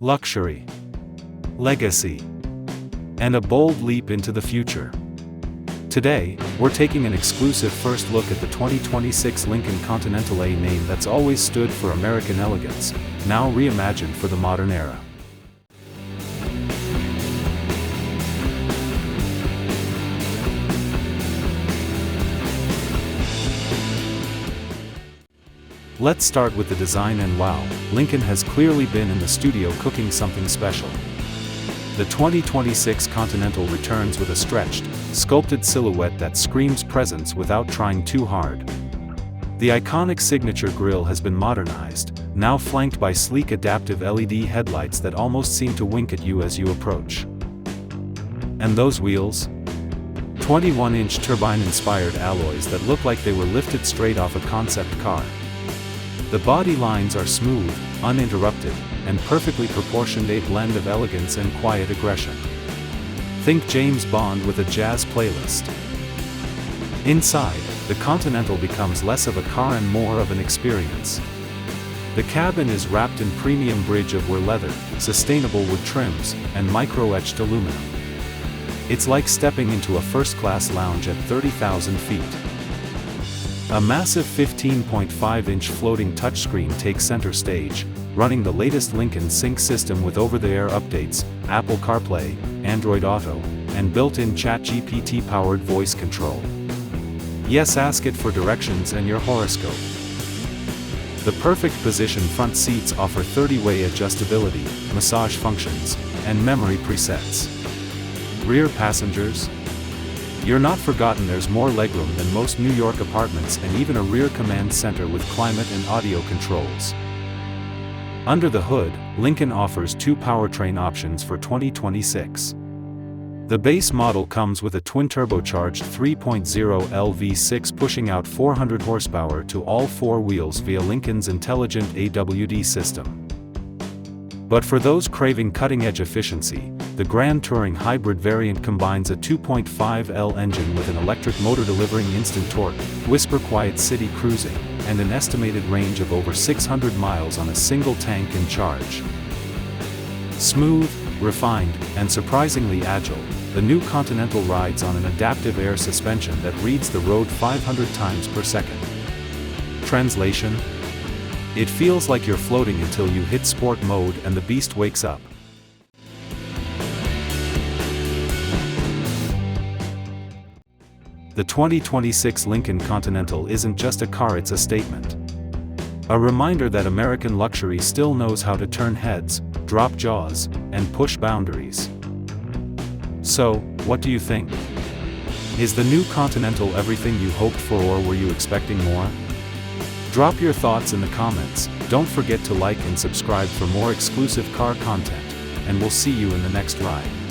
luxury, legacy, and a bold leap into the future. Today, we're taking an exclusive first look at the 2026 Lincoln Continental-A, name that's always stood for American elegance, now reimagined for the modern era. Let's start with the design, and wow, Lincoln has clearly been in the studio cooking something special. The 2026 Continental returns with a stretched, sculpted silhouette that screams presence without trying too hard. The iconic signature grille has been modernized, now flanked by sleek adaptive LED headlights that almost seem to wink at you as you approach. And those wheels? 21-inch turbine-inspired alloys that look like they were lifted straight off a concept car. The body lines are smooth, uninterrupted, and perfectly proportioned, a blend of elegance and quiet aggression. Think James Bond with a jazz playlist. Inside, the Continental becomes less of a car and more of an experience. The cabin is wrapped in premium bridge of wear leather, sustainable wood trims, and micro-etched aluminum. It's like stepping into a first-class lounge at 30,000 feet. A massive 15.5-inch floating touchscreen takes center stage, running the latest Lincoln Sync system with over-the-air updates, Apple CarPlay, Android Auto, and built-in ChatGPT-powered voice control. Yes, ask it for directions and your horoscope. The perfect position front seats offer 30-way adjustability, massage functions, and memory presets. Rear passengers? You're not forgotten. There's more legroom than most New York apartments, and even a rear command center with climate and audio controls. Under the hood, Lincoln offers two powertrain options for 2026. The base model comes with a twin-turbocharged 3.0L V6 pushing out 400 horsepower to all four wheels via Lincoln's intelligent AWD system. But for those craving cutting-edge efficiency, the Grand Touring Hybrid variant combines a 2.5L engine with an electric motor delivering instant torque, whisper-quiet city cruising, and an estimated range of over 600 miles on a single tank and charge. Smooth, refined, and surprisingly agile, the new Continental rides on an adaptive air suspension that reads the road 500 times per second. Translation? It feels like you're floating until you hit sport mode and the beast wakes up. The 2026 Lincoln Continental isn't just a car, it's a statement. A reminder that American luxury still knows how to turn heads, drop jaws, and push boundaries. So, what do you think? Is the new Continental everything you hoped for, or were you expecting more? Drop your thoughts in the comments. Don't forget to like and subscribe for more exclusive car content, and we'll see you in the next ride.